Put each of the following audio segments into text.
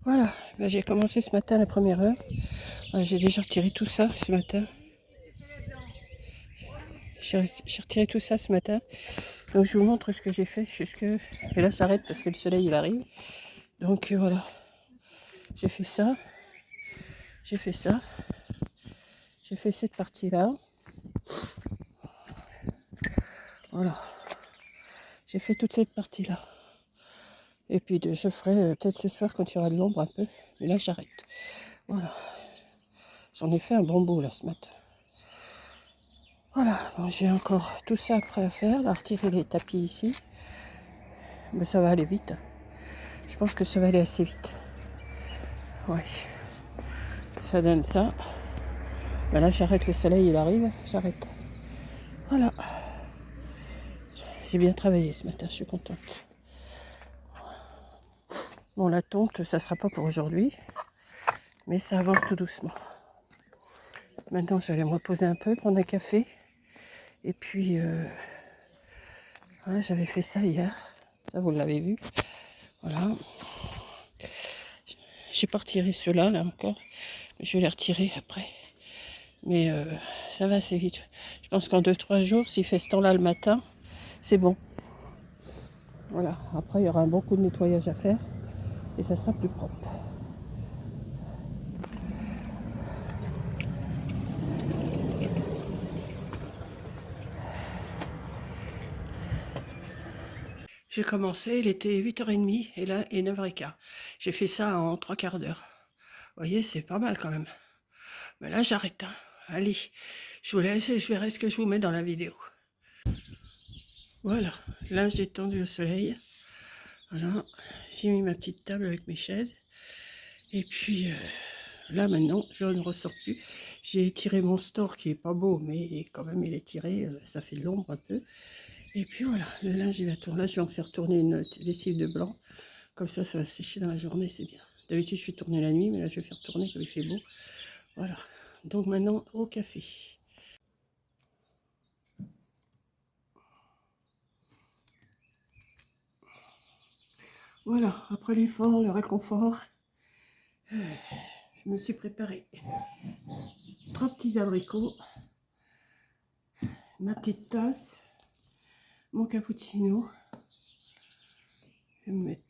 Voilà, ben, j'ai commencé ce matin à la première heure. Ouais, j'ai déjà retiré tout ça ce matin. J'ai retiré tout ça ce matin. Donc je vous montre ce que j'ai fait jusque... Et là, ça arrête parce que le soleil, il arrive. Donc voilà, j'ai fait ça. J'ai fait ça. J'ai fait cette partie-là. Voilà. J'ai fait toute cette partie-là. Et puis je ferai peut-être ce soir quand il y aura de l'ombre un peu. Mais là, j'arrête. Voilà. J'en ai fait un bon bout là ce matin. Voilà, bon, j'ai encore tout ça après à faire, là, retirer les tapis ici. Mais ça va aller vite. Je pense que ça va aller assez vite. Ouais, ça donne ça. Ben là, j'arrête, le soleil, il arrive, j'arrête. Voilà. J'ai bien travaillé ce matin, je suis contente. Bon, la tonte, ça sera pas pour aujourd'hui, mais ça avance tout doucement. Maintenant, je vais aller me reposer un peu, prendre un café. Et puis, ouais, j'avais fait ça hier. Ça, vous l'avez vu. Voilà. J'ai pas retiré ceux-là, là encore. Je vais les retirer après. Mais ça va assez vite. Je pense qu'en 2-3 jours, s'il fait ce temps-là le matin, c'est bon. Voilà. Après, il y aura un bon coup de nettoyage à faire. Et ça sera plus propre. J'ai commencé, il était 8h30 et là, et 9h15. J'ai fait ça en 3/4 d'heure. Vous voyez, c'est pas mal quand même. Mais là, j'arrête. Hein. Allez, je vous laisse et je verrai ce que je vous mets dans la vidéo. Voilà, là, j'ai tendu au soleil. Voilà, j'ai mis ma petite table avec mes chaises. Et puis, là, maintenant, je ne ressors plus. J'ai tiré mon store qui est pas beau, mais quand même, il est tiré. Ça fait de l'ombre un peu. Et puis voilà, le linge, il va tourner. Là, je vais en faire tourner une lessive de blanc. Comme ça va sécher dans la journée, c'est bien. D'habitude, je fais tourner la nuit, mais là, je vais faire tourner comme il fait beau. Voilà. Donc maintenant, au café. Voilà, après l'effort, le réconfort, je me suis préparé 3 petits abricots, ma petite tasse, mon cappuccino. Je vais me mettre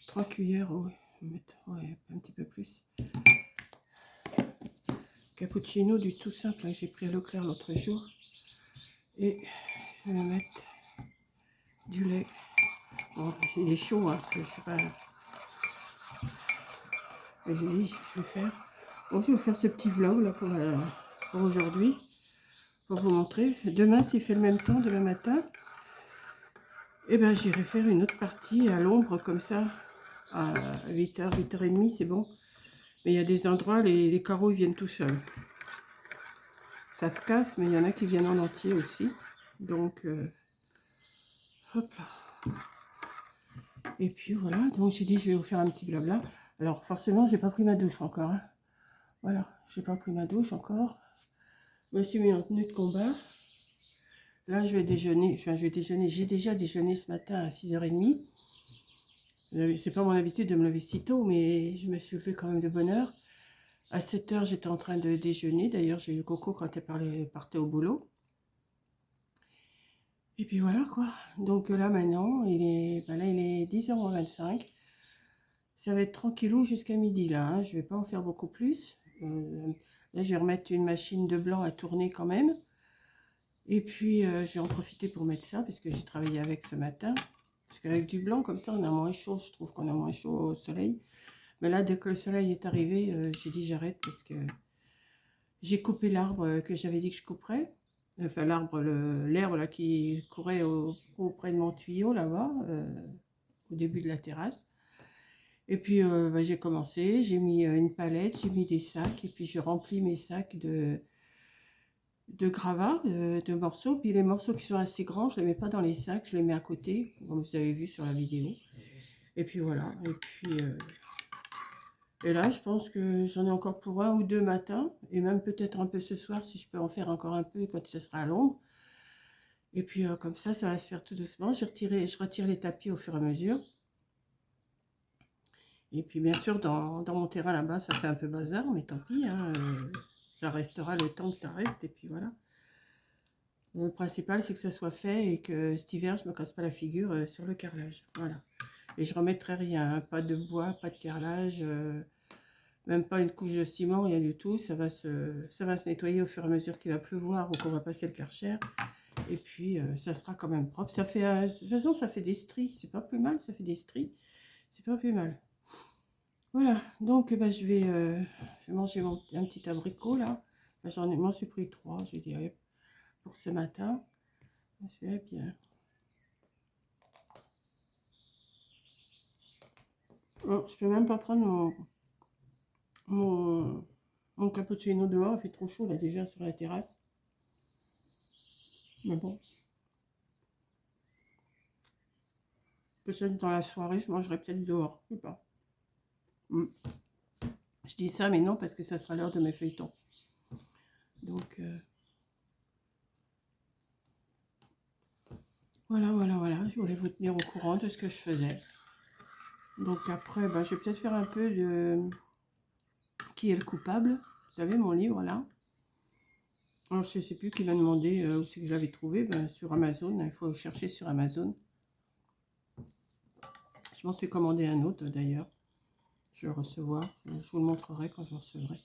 3 cuillères, ouais, je vais mettre un petit peu plus. Cappuccino du tout simple que j'ai pris à Leclerc l'autre jour. Et je vais mettre du lait. Bon, il est chaud, hein, je sais pas. Et j'ai dit, je vais faire. Bon, je vais faire ce petit vlog là pour aujourd'hui, pour vous montrer. Demain, s'il fait le même temps, demain matin, et ben j'irai faire une autre partie à l'ombre comme ça, à 8h, 8h30, c'est bon. Mais il y a des endroits, les carreaux ils viennent tout seuls. Ça se casse, mais il y en a qui viennent en entier aussi. Donc, hop là. Et puis voilà, donc j'ai dit je vais vous faire un petit blabla. Alors forcément, j'ai pas pris ma douche encore. Hein. Voilà, j'ai pas pris ma douche encore. Je me suis mis en tenue de combat. Là, je vais déjeuner. Enfin, je vais déjeuner. J'ai déjà déjeuné ce matin à 6h30. C'est pas mon habitude de me lever si tôt, mais je me suis levée quand même de bonne heure. À 7h, j'étais en train de déjeuner. D'ailleurs, j'ai eu Coco quand elle partait au boulot. Et puis voilà quoi. Donc là maintenant, il est 10h25. Ça va être tranquillou jusqu'à midi là. Hein. Je vais pas en faire beaucoup plus. Là, je vais remettre une machine de blanc à tourner quand même. Et puis, je vais en profiter pour mettre ça, parce que j'ai travaillé avec ce matin. Parce qu'avec du blanc, comme ça, on a moins chaud. Je trouve qu'on a moins chaud au soleil. Mais là, dès que le soleil est arrivé, j'ai dit j'arrête, parce que j'ai coupé l'arbre que j'avais dit que je couperais. Enfin, l'herbe là qui courait auprès de mon tuyau, là-bas, au début de la terrasse. Et puis, j'ai commencé. J'ai mis une palette, j'ai mis des sacs. Et puis, je remplis mes sacs de gravats, de morceaux. Puis les morceaux qui sont assez grands, je ne les mets pas dans les sacs, je les mets à côté, comme vous avez vu sur la vidéo. Et puis voilà. Et là, je pense que j'en ai encore pour 1 ou 2 matins, et même peut-être un peu ce soir, si je peux en faire encore un peu quand ce sera à l'ombre. Et puis comme ça va se faire tout doucement. Je retire les tapis au fur et à mesure. Et puis bien sûr, dans mon terrain là-bas, ça fait un peu bazar, mais tant pis, hein, ça restera le temps que ça reste, et puis voilà. Le principal, c'est que ça soit fait et que cet hiver, je ne me casse pas la figure sur le carrelage. Voilà. Et je remettrai rien, hein, pas de bois, pas de carrelage, même pas une couche de ciment, rien du tout. Ça va se nettoyer au fur et à mesure qu'il va pleuvoir ou qu'on va passer le Karcher. Et puis, ça sera quand même propre. Ça fait, de toute façon, ça fait des stries. C'est pas plus mal, ça fait des stries. C'est pas plus mal. Voilà, donc bah, je vais manger un petit abricot là. Bah, m'en suis pris 3, je dirais, pour ce matin. Celui-là est bien. Oh, je peux même pas prendre mon cappuccino dehors, il fait trop chaud là déjà sur la terrasse. Mais bon, peut-être dans la soirée, je mangerai peut-être dehors, je sais pas. Je dis ça, mais non, parce que ça sera l'heure de mes feuilletons. Donc, voilà, je voulais vous tenir au courant de ce que je faisais. Donc après, bah, je vais peut-être faire un peu de Qui est le coupable. Vous savez, mon livre là. Alors, je ne sais plus qui m'a demandé où c'est que j'avais trouvé. Ben, sur Amazon, il faut chercher sur Amazon. Je m'en suis commandé un autre d'ailleurs. Je vais le recevoir. Je vous le montrerai quand je le recevrai.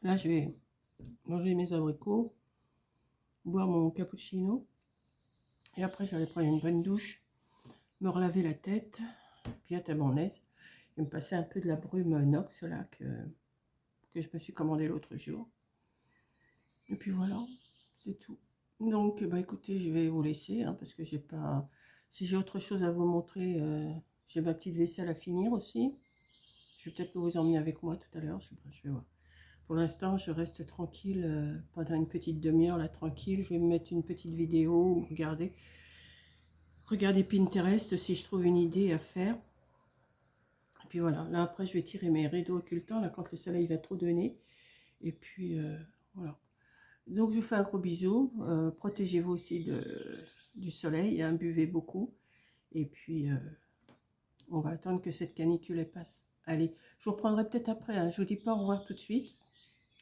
Là, je vais manger mes abricots, boire mon cappuccino. Et après, je vais aller prendre une bonne douche, me relaver la tête, puis être à mon aise. Et me passer un peu de la brume Nox là que je me suis commandé l'autre jour. Et puis voilà, c'est tout. Donc, bah écoutez, je vais vous laisser, hein, parce que j'ai pas... Si j'ai autre chose à vous montrer, j'ai ma petite vaisselle à finir aussi. Je vais peut-être vous emmener avec moi tout à l'heure, je sais pas, je vais voir. Pour l'instant, je reste tranquille pendant une petite demi-heure, là, tranquille. Je vais me mettre une petite vidéo, ou regarder Pinterest si je trouve une idée à faire. Et puis voilà, là après, je vais tirer mes rideaux occultants, là, quand le soleil va trop donner. Et puis, voilà. Donc, je vous fais un gros bisou. Protégez-vous aussi du soleil, hein, buvez beaucoup. Et puis, on va attendre que cette canicule passe. Allez, je vous reprendrai peut-être après. Hein. Je ne vous dis pas au revoir tout de suite.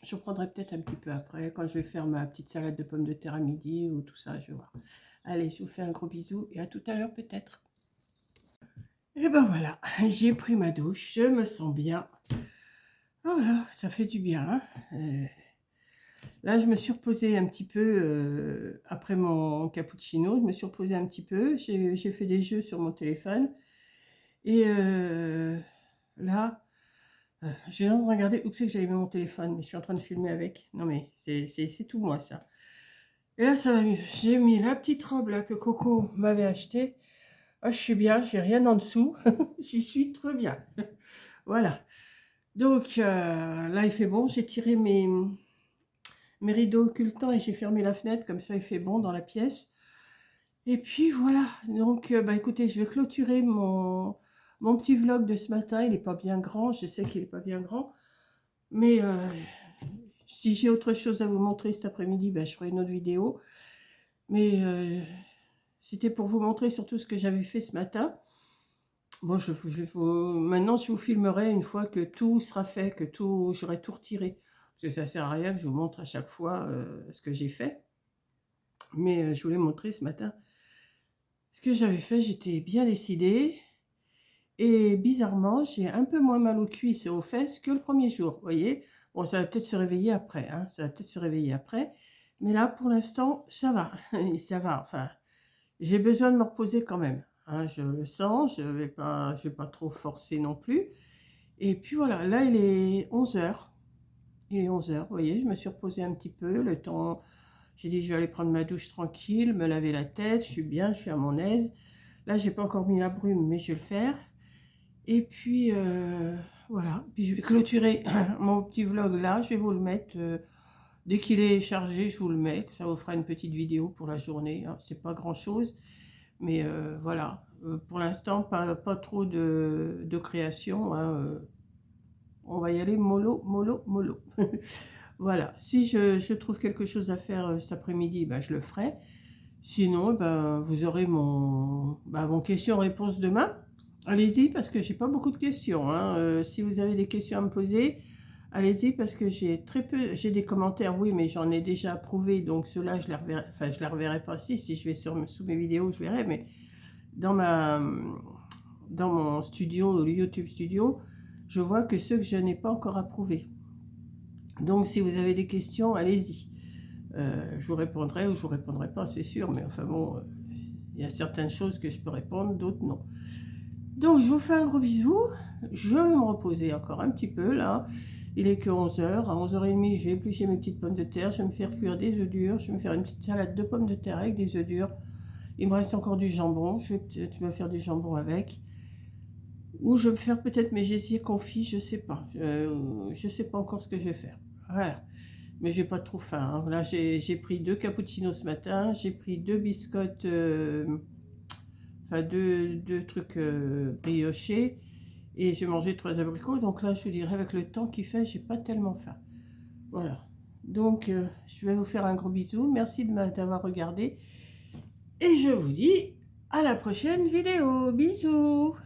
Je vous reprendrai peut-être un petit peu après, quand je vais faire ma petite salade de pommes de terre à midi ou tout ça, je vais voir. Allez, je vous fais un gros bisou et à tout à l'heure peut-être. Et ben voilà, j'ai pris ma douche, je me sens bien. Voilà, ça fait du bien. Hein. Là, je me suis reposée un petit peu après mon cappuccino. Je me suis reposée un petit peu. J'ai fait des jeux sur mon téléphone. Et là, j'ai envie de regarder où c'est que j'avais mis mon téléphone. Mais je suis en train de filmer avec. Non, mais c'est tout moi, ça. Et là, ça va mieux. J'ai mis la petite robe là que Coco m'avait achetée. Ah, je suis bien, j'ai rien en dessous. J'y suis très bien. Voilà. Donc, là, il fait bon. J'ai tiré mes rideaux occultants et j'ai fermé la fenêtre, comme ça il fait bon dans la pièce. Et puis voilà, donc bah écoutez, je vais clôturer mon petit vlog de ce matin. Il n'est pas bien grand, je sais qu'il n'est pas bien grand, mais si j'ai autre chose à vous montrer cet après-midi, bah, je ferai une autre vidéo. Mais c'était pour vous montrer surtout ce que j'avais fait ce matin. Bon, maintenant je vous filmerai une fois que tout sera fait, que j'aurai tout retiré. Parce que ça ne sert à rien que je vous montre à chaque fois ce que j'ai fait. Mais je voulais montrer ce matin ce que j'avais fait. J'étais bien décidée. Et bizarrement, j'ai un peu moins mal aux cuisses et aux fesses que le premier jour. Vous voyez, bon, ça va peut-être se réveiller après. Hein, ça va peut-être se réveiller après. Mais là, pour l'instant, ça va. Ça va. Enfin, j'ai besoin de me reposer quand même. Hein, je le sens. Je vais pas trop forcer non plus. Et puis voilà, là, il est 11 h. Il est 11 h. Vous voyez, je me suis reposée un petit peu. Le temps... J'ai dit, je vais aller prendre ma douche tranquille, me laver la tête, je suis bien, je suis à mon aise. Là, j'ai pas encore mis la brume, mais je vais le faire. Et puis, voilà. Puis, je vais clôturer mon petit vlog là. Je vais vous le mettre. Dès qu'il est chargé, je vous le mets. Ça vous fera une petite vidéo pour la journée. Hein. C'est pas grand-chose. Mais voilà. Pour l'instant, pas trop de création. Hein. On va y aller mollo, mollo, mollo. Voilà. Si je trouve quelque chose à faire cet après-midi, ben, je le ferai. Sinon, ben, vous aurez mon question-réponse demain. Allez-y, parce que j'ai pas beaucoup de questions, hein. Si vous avez des questions à me poser, allez-y, parce que j'ai très peu, j'ai des commentaires, oui, mais j'en ai déjà approuvé, donc ceux-là, je les reverrai, enfin, je les reverrai pas. Si je vais sous mes vidéos, je verrai, mais dans dans mon studio, le YouTube Studio, je vois que ceux que je n'ai pas encore approuvés. Donc, si vous avez des questions, allez-y. Je vous répondrai ou je vous répondrai pas, c'est sûr, mais enfin bon, il y a certaines choses que je peux répondre, d'autres non. Donc, je vous fais un gros bisou. Je vais me reposer encore un petit peu, là. Il est que 11 h. À 11 h 30, je vais éplucher mes petites pommes de terre. Je vais me faire cuire des œufs durs. Je vais me faire une petite salade de pommes de terre avec des œufs durs. Il me reste encore du jambon. Je vais peut-être me faire du jambon avec. Ou je vais me faire peut-être mes gésiers confits, je sais pas. Je sais pas encore ce que je vais faire. Voilà. Mais j'ai pas trop faim, hein. Là, j'ai pris 2 cappuccinos ce matin. J'ai pris 2 biscottes... enfin, deux trucs briochés. Et j'ai mangé 3 abricots. Donc là, je vous dirais, avec le temps qu'il fait, j'ai pas tellement faim. Voilà. Donc, je vais vous faire un gros bisou. Merci d'avoir regardé. Et je vous dis à la prochaine vidéo. Bisous.